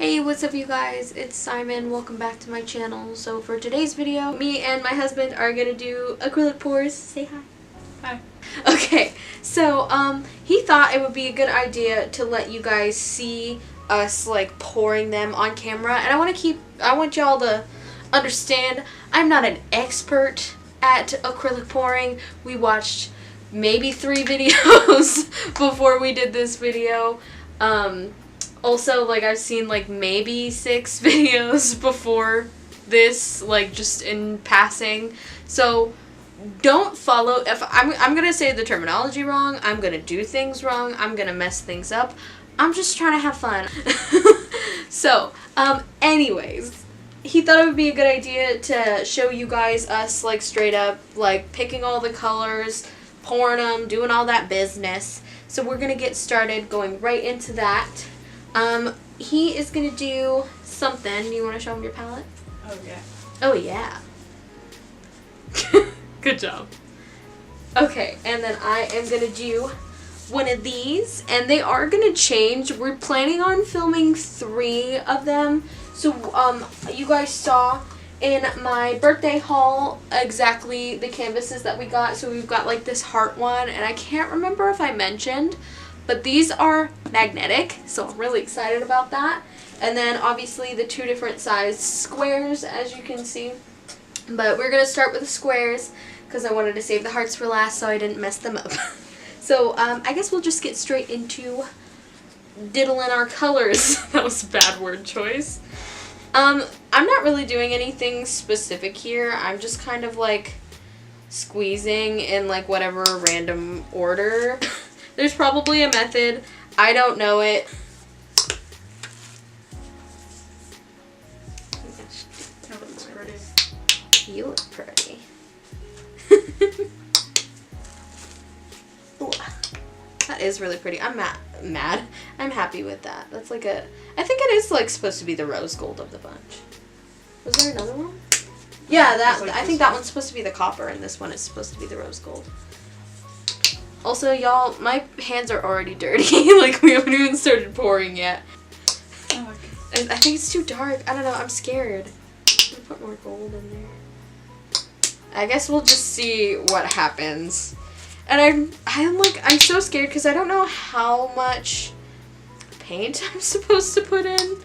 Hey, what's up you guys? It's Simon. Welcome back to my channel. So for today's video, me and my husband are gonna do acrylic pours. Say hi. Hi. Okay, so he thought it would be a good idea to let you guys see us like pouring them on camera, and I want y'all to understand I'm not an expert at acrylic pouring. We watched maybe 3 videos before we did this video. Also, like, I've seen like maybe 6 videos before this, like, just in passing. So don't follow. If I'm gonna say the terminology wrong, I'm gonna do things wrong, I'm gonna mess things up. I'm just trying to have fun. So anyways, he thought it would be a good idea to show you guys us like straight up like picking all the colors, pouring them, doing all that business. So we're gonna get started going right into that. He is gonna do something. Do you want to show him your palette? Oh yeah. Oh yeah. Good job. Okay, and then I am gonna do one of these, and they are gonna change. We're planning on filming 3 of them. So you guys saw in my birthday haul exactly the canvases that we got. So we've got like this heart one, and I can't remember if I mentioned, but these are magnetic, so I'm really excited about that. And then obviously the 2 different size squares, as you can see. But we're gonna start with the squares because I wanted to save the hearts for last so I didn't mess them up. So I guess we'll just get straight into diddling our colors. That was a bad word choice. I'm not really doing anything specific here. I'm just kind of like squeezing in like whatever random order. There's probably a method. I don't know it. That looks pretty. You look pretty. Ooh, that is really pretty. I'm mad. I'm happy with that. That's like a... I think it is like supposed to be the rose gold of the bunch. Was there another one? Yeah, that like I think that one's supposed to be the copper, and this one is supposed to be the rose gold. Also, y'all, my hands are already dirty. Like, we haven't even started pouring yet. Oh, okay. I think it's too dark. I don't know. I'm scared. I'm gonna put more gold in there. I guess we'll just see what happens. And I'm so scared because I don't know how much paint I'm supposed to put in.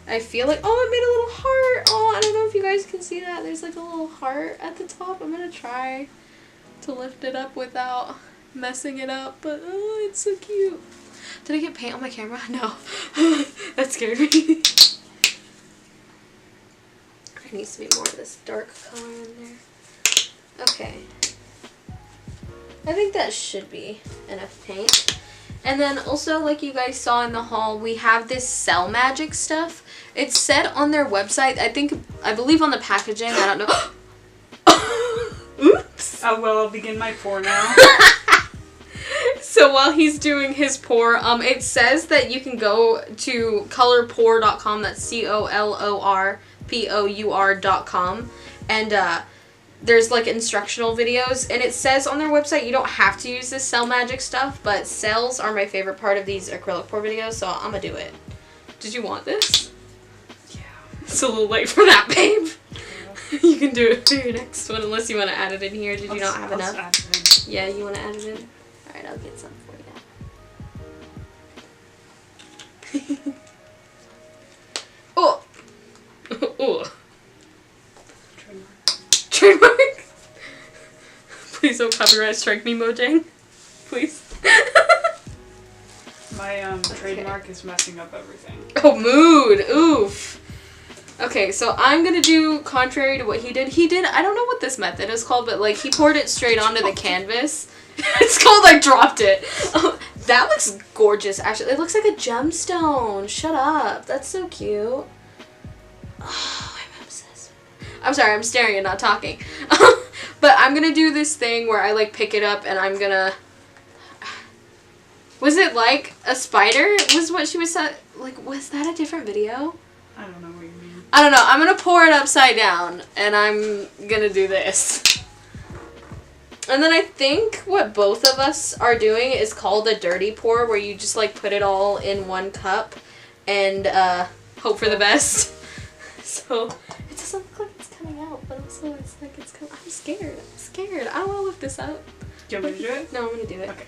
I feel like, oh, it made a little heart. Oh, I don't know if you guys can see that. There's like a little heart at the top. I'm gonna try to lift it up without messing it up, but oh, it's so cute. Did I get paint on my camera? No. That scared me. There needs to be more of this dark color in there. Okay. I think that should be enough paint. And then also, like you guys saw in the haul, we have this Cell Magic stuff. It's said on their website, I believe on the packaging, I don't know. Oops. Oh, well, I'll begin my pour now. So while he's doing his pour, it says that you can go to colorpour.com, that's colorpour.com, and there's like instructional videos, and it says on their website you don't have to use this Cell Magic stuff, but cells are my favorite part of these acrylic pour videos, so I'm gonna do it. Did you want this? Yeah. It's a little late for that, babe. Yeah. You can do it for your next one, unless you want to add it in here. Did you not have enough? Add it in. Yeah, you want to add it in? Alright, I'll get some for you. Oh! Oh. Trademark. Please don't copyright strike me, Mojang. Please. My trademark is messing up everything. Oh, mood. Oof. Okay, so I'm gonna do contrary to what he did. I don't know what this method is called, but like he poured it straight onto the canvas. It's called I dropped it. Oh, that looks gorgeous, actually. It looks like a gemstone. Shut up. That's so cute. Oh, I'm obsessed. I'm sorry, I'm staring and not talking. But I'm gonna do this thing where I like pick it up and I'm gonna... Was it like a spider? Was what she was like, was that a different video? I don't know what you mean. I don't know. I'm gonna pour it upside down and I'm gonna do this. And then I think what both of us are doing is called a dirty pour, where you just like put it all in one cup and hope for the best. So it doesn't look like it's coming out, but also it's like it's coming. I'm scared. I don't want to lift this up. Do you want me to do it? No, I'm gonna do it. Okay.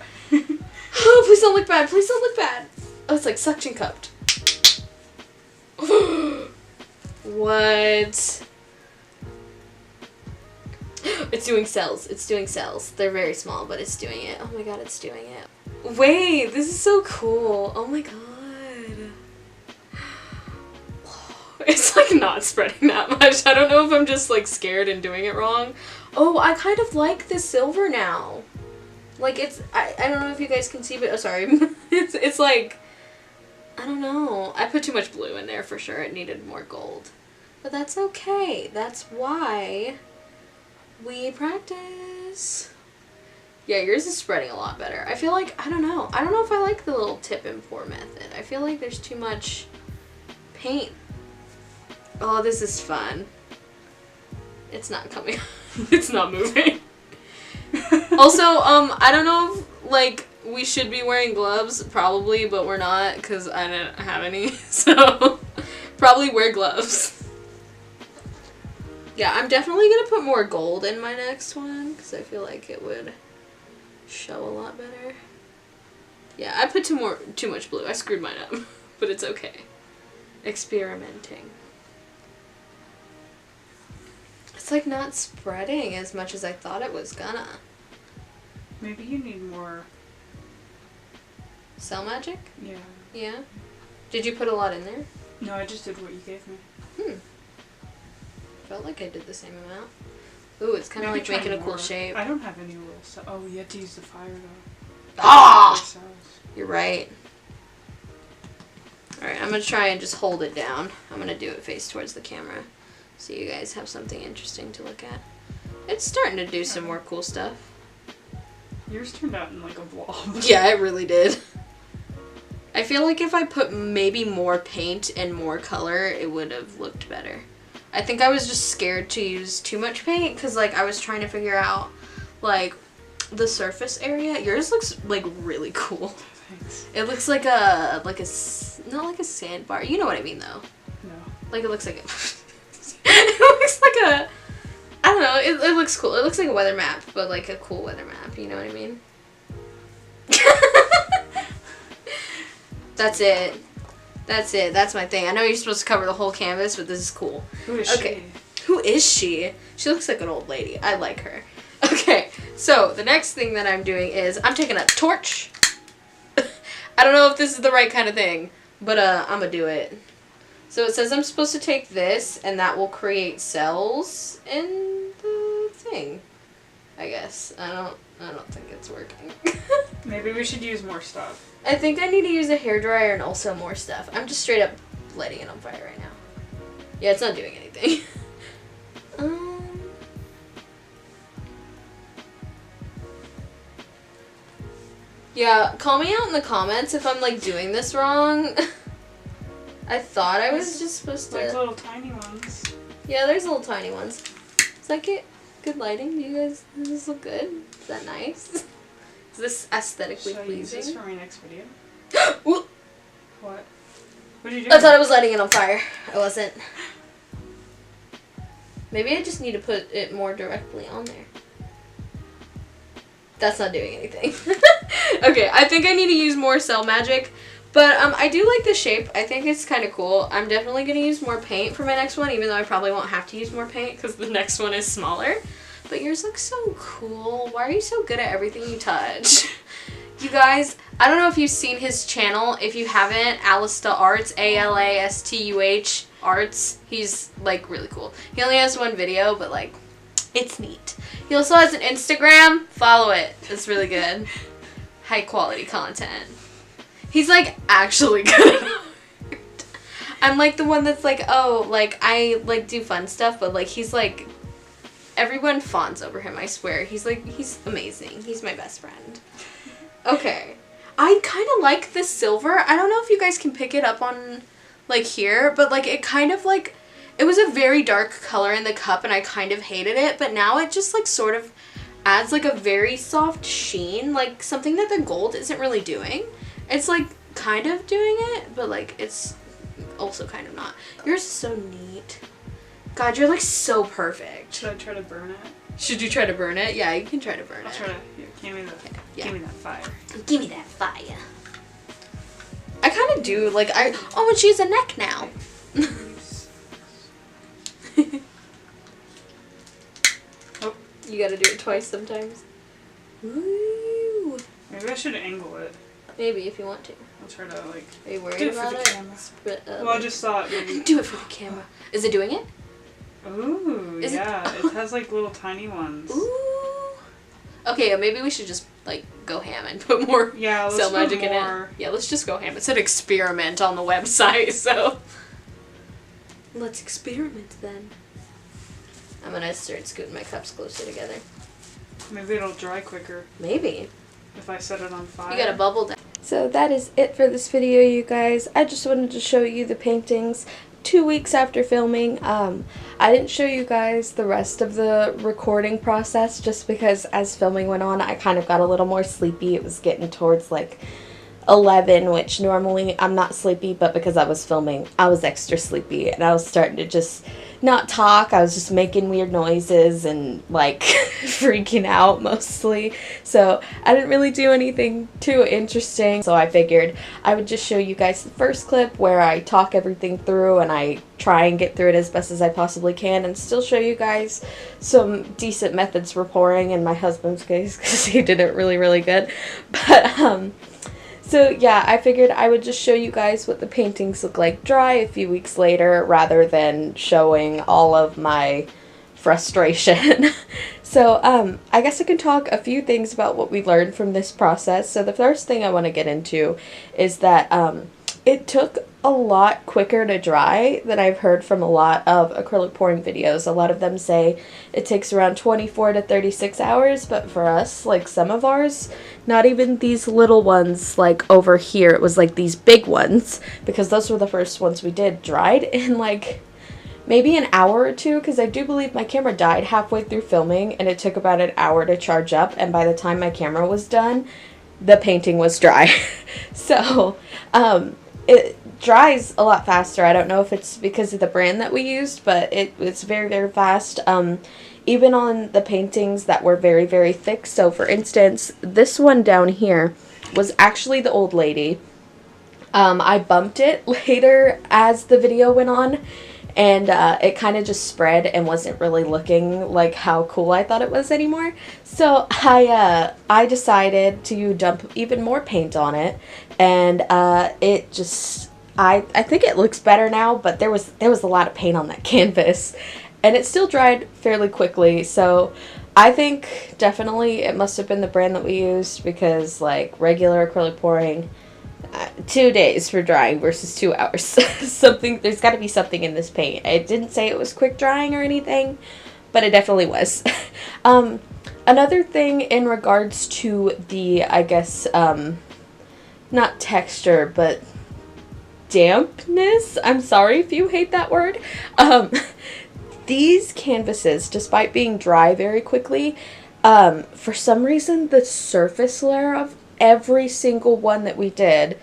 Oh, please don't look bad. Please don't look bad. Oh, it's like suction cupped. What? It's doing cells. It's doing cells. They're very small, but it's doing it. Oh my god, it's doing it. Wait, this is so cool. Oh my god. It's like not spreading that much. I don't know if I'm just like scared and doing it wrong. Oh, I kind of like the silver now. Like it's, I don't know if you guys can see, but, oh sorry. it's like, I don't know. I put too much blue in there for sure. It needed more gold. But that's okay. That's why we practice. Yeah, yours is spreading a lot better. I feel like, I don't know if I like the little tip and pour method. I feel like there's too much paint. Oh, this is fun. It's not coming. It's not moving. Also, I don't know if, like, we should be wearing gloves, probably, but we're not, because I didn't have any, so probably wear gloves. Yeah, I'm definitely going to put more gold in my next one, because I feel like it would show a lot better. Yeah, I put too much blue. I screwed mine up, but it's okay. Experimenting. It's like not spreading as much as I thought it was gonna. Maybe you need more. Cell magic? Yeah. Yeah? Did you put a lot in there? No, I just did what you gave me. Felt like I did the same amount. Ooh, it's kind of like making a cool shape. I don't have any real cells. Oh, you have to use the fire though. Ah! You're right. Alright, I'm gonna try and just hold it down. I'm gonna do it face towards the camera so you guys have something interesting to look at. It's starting to do some more cool stuff. Yours turned out in like a blob. Yeah, it really did. I feel like if I put maybe more paint and more color, it would have looked better. I think I was just scared to use too much paint because like I was trying to figure out like the surface area. Yours looks like really cool. Thanks. It looks like a not like a sandbar. You know what I mean though. No. Like it looks like it looks like a, I don't know, it looks cool. It looks like a weather map, but like a cool weather map, you know what I mean? That's it. That's it. That's my thing. I know you're supposed to cover the whole canvas, but this is cool. Who is she? Who is she? She looks like an old lady. I like her. Okay, so the next thing that I'm doing is I'm taking a torch. I don't know if this is the right kind of thing, but I'm gonna do it. So it says I'm supposed to take this, and that will create cells in the thing. I guess. I don't think it's working. Maybe we should use more stuff. I think I need to use a hairdryer and also more stuff. I'm just straight up lighting it on fire right now. Yeah, it's not doing anything. Yeah, call me out in the comments if I'm like doing this wrong. I thought I was just supposed to. Like little tiny ones. Yeah, there's little tiny ones. Does that get good lighting? Do you guys, does this look good? Is that nice? Is this aesthetically pleasing? Should I use this for my next video? What? What did you do? I thought I was lighting it on fire. I wasn't. Maybe I just need to put it more directly on there. That's not doing anything. Okay, I think I need to use more cell magic. But I do like the shape. I think it's kind of cool. I'm definitely going to use more paint for my next one, even though I probably won't have to use more paint because the next one is smaller. But yours looks so cool. Why are you so good at everything you touch? You guys, I don't know if you've seen his channel. If you haven't, Alasta Arts, ALASTUH Arts. He's like really cool. He only has one video, but like it's neat. He also has an Instagram. Follow it. It's really good. High quality content. He's like actually good at art. I'm like the one that's like, oh, like I like do fun stuff, but like he's like, everyone fawns over him, I swear. He's like, he's amazing. He's my best friend. Okay. I kind of like the silver. I don't know if you guys can pick it up on like here, but like it kind of like, it was a very dark color in the cup and I kind of hated it, but now it just like sort of adds like a very soft sheen, like something that the gold isn't really doing. It's like kind of doing it, but like it's also kind of not. Yours is so neat. God, you're like so perfect. Should I try to burn it? Should you try to burn it? Yeah, you can try to burn I'll it. try to. Here, give me that fire. Give me that fire. I kind of do like Oh, and she has a neck now. Oh, you gotta do it twice sometimes. Woo. Maybe I should angle it. Maybe if you want to. I'll try to like. Are you worried do it about for the it? camera. Well, I just thought maybe. Do it for the camera. Is it doing it? Ooh, yeah. It has like little tiny ones. Ooh. Okay, maybe we should just like go ham and put more cell magic in it. Yeah, let's just go ham. It's an experiment on the website, so let's experiment then. I'm gonna start scooting my cups closer together. Maybe it'll dry quicker. Maybe. If I set it on fire. You got a bubble down. So that is it for this video, you guys. I just wanted to show you the paintings 2 weeks after filming. I didn't show you guys the rest of the recording process just because as filming went on, I kind of got a little more sleepy. It was getting towards like 11, which normally I'm not sleepy, but because I was filming, I was extra sleepy and I was starting to just not talk. I was just making weird noises and like freaking out mostly. So I didn't really do anything too interesting. So I figured I would just show you guys the first clip where I talk everything through and I try and get through it as best as I possibly can and still show you guys some decent methods for pouring in my husband's case because he did it really, really good. But so yeah, I figured I would just show you guys what the paintings look like dry a few weeks later rather than showing all of my frustration. So I guess I can talk a few things about what we learned from this process. So the first thing I want to get into is that it took a lot quicker to dry than I've heard from a lot of acrylic pouring videos. A lot of them say it takes around 24 to 36 hours, but for us, like some of ours, not even these little ones like over here, it was like these big ones, because those were the first ones we did, dried in like maybe an hour or two, because I do believe my camera died halfway through filming and it took about an hour to charge up, and by the time my camera was done, the painting was dry. So it dries a lot faster. I don't know if it's because of the brand that we used, but it's very, very fast. Even on the paintings that were very, very thick. So for instance, this one down here was actually the old lady. I bumped it later as the video went on, and it kind of just spread and wasn't really looking like how cool I thought it was anymore. So I decided to dump even more paint on it, and it just I think it looks better now, but there was a lot of paint on that canvas, and it still dried fairly quickly. So I think definitely it must have been the brand that we used, because like regular acrylic pouring, 2 days for drying versus 2 hours. There's got to be something in this paint. I didn't say it was quick drying or anything, but it definitely was. Another thing in regards to the, I guess, not texture, but dampness. I'm sorry if you hate that word. These canvases, despite being dry very quickly, for some reason the surface layer of every single one that we did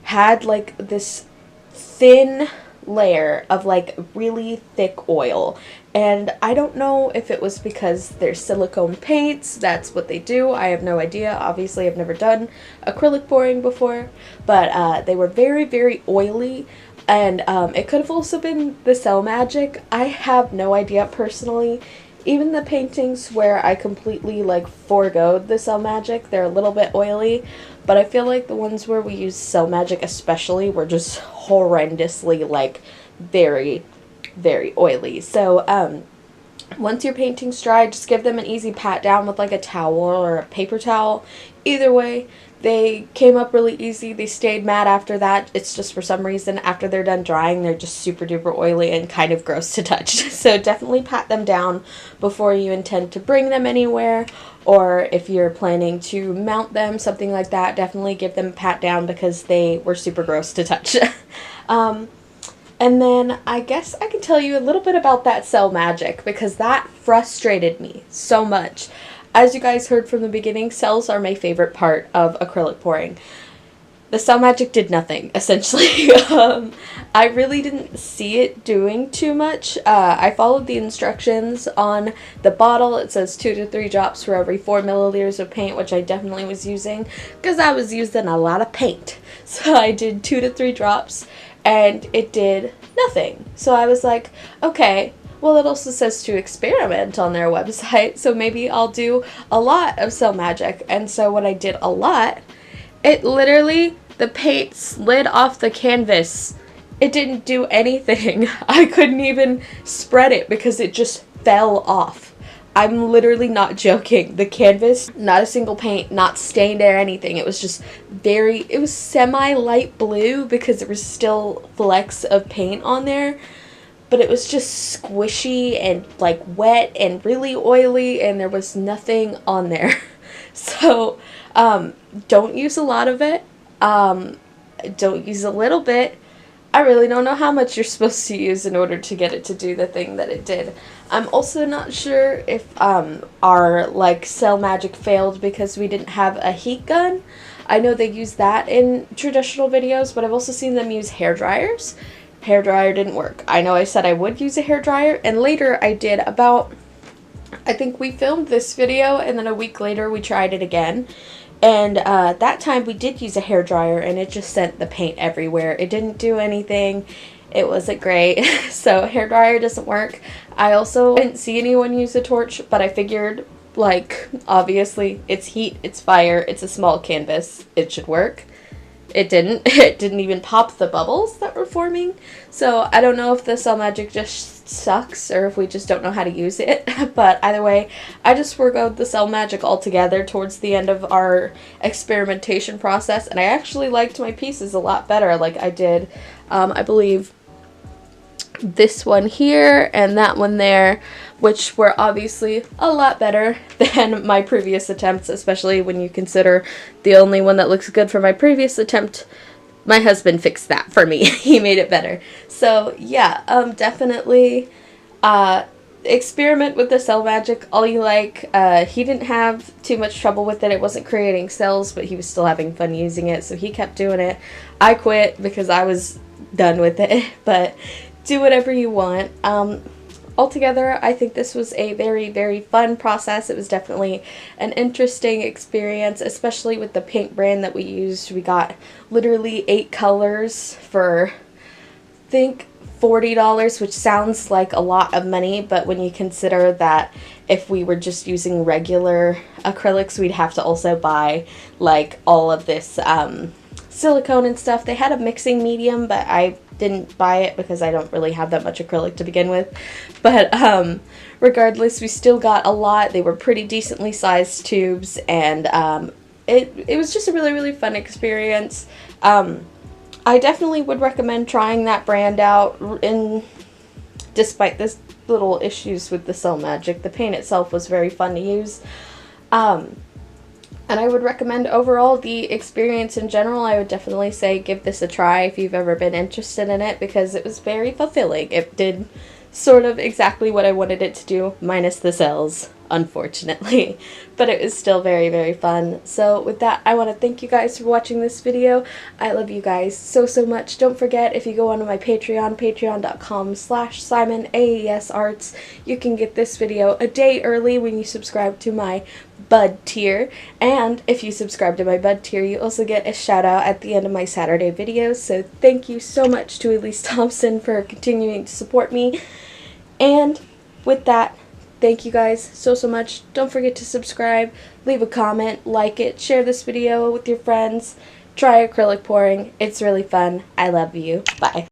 had like this thin layer of like really thick oil, and I don't know if it was because they're silicone paints, that's what they do, I have no idea. Obviously I've never done acrylic pouring before, but they were very, very oily, and it could have also been the cell magic. I have no idea personally. Even the paintings where I completely like foregoed the cell magic, they're a little bit oily, but I feel like the ones where we use cell magic especially were just horrendously like very, very oily. So once your painting's dry, just give them an easy pat down with like a towel or a paper towel. Either way, they came up really easy. They stayed matte after that. It's just for some reason after they're done drying, they're just super duper oily and kind of gross to touch. So definitely pat them down before you intend to bring them anywhere, or if you're planning to mount them, something like that, definitely give them a pat down because they were super gross to touch. And then I guess I can tell you a little bit about that cell magic, because that frustrated me so much. As you guys heard from the beginning, cells are my favorite part of acrylic pouring. the Cell Magic did nothing, essentially. I really didn't see it doing too much. I followed the instructions on the bottle. It says 2 to 3 drops for every 4 milliliters of paint, which I definitely was using because I was using a lot of paint. So I did 2 to 3 drops and it did nothing. So I was like, okay, well, it also says to experiment on their website, so maybe I'll do a lot of Cell Magic. And so when I did a lot, it literally, the paint slid off the canvas. It didn't do anything. I couldn't even spread it because it just fell off. I'm literally not joking. The canvas, not a single paint, not stained or anything. It was just it was semi-light blue because there was still flecks of paint on there. But it was just squishy and like wet and really oily and there was nothing on there. So, don't use a lot of it. Don't use a little bit. I really don't know how much you're supposed to use in order to get it to do the thing that it did. I'm also not sure if our like Cell Magic failed because we didn't have a heat gun. I know they use that in traditional videos, but I've also seen them use hair dryers. Hair dryer didn't work. I know I said I would use a hair dryer, and later I did about, I think we filmed this video and then a week later we tried it again. And that time we did use a hair dryer and it just sent the paint everywhere. It didn't do anything. It wasn't great. So hair dryer doesn't work. I also didn't see anyone use a torch, but I figured, like, obviously it's heat, it's fire, it's a small canvas, it should work. It didn't. It didn't even pop the bubbles that were forming. So I don't know if the Cell Magic just sucks or if we just don't know how to use it. But either way, I just forgoed the Cell Magic altogether towards the end of our experimentation process. And I actually liked my pieces a lot better. Like I did, I believe, this one here and that one there, which were obviously a lot better than my previous attempts, especially when you consider the only one that looks good for my previous attempt, my husband fixed that for me. He made it better. So yeah, definitely experiment with the Cell Magic all you like. He didn't have too much trouble with it. It wasn't creating cells, but he was still having fun using it, so he kept doing it. I quit because I was done with it, but do whatever you want. Altogether, I think this was a very, very fun process. It was definitely an interesting experience, especially with the paint brand that we used. We got literally 8 colors for, I think, $40, which sounds like a lot of money, but when you consider that if we were just using regular acrylics, we'd have to also buy like all of this silicone and stuff. They had a mixing medium, but I didn't buy it because I don't really have that much acrylic to begin with. But regardless, we still got a lot. They were pretty decently sized tubes, and it was just a really, really fun experience. I definitely would recommend trying that brand out, despite this little issues with the Cell Magic. The paint itself was very fun to use. And I would recommend overall the experience in general. I would definitely say give this a try if you've ever been interested in it, because it was very fulfilling. It did sort of exactly what I wanted it to do, minus the cells, unfortunately. But it was still very, very fun. So with that, I want to thank you guys for watching this video. I love you guys so, so much. Don't forget, if you go onto my Patreon, patreon.com/SimonAESArts, you can get this video a day early when you subscribe to my Bud tier. And if you subscribe to my Bud tier, you also get a shout out at the end of my Saturday videos. So thank you so much to Elise Thompson for continuing to support me. And with that, thank you guys so, so much. Don't forget to subscribe, leave a comment, like it, share this video with your friends, try acrylic pouring. It's really fun. I love you. Bye.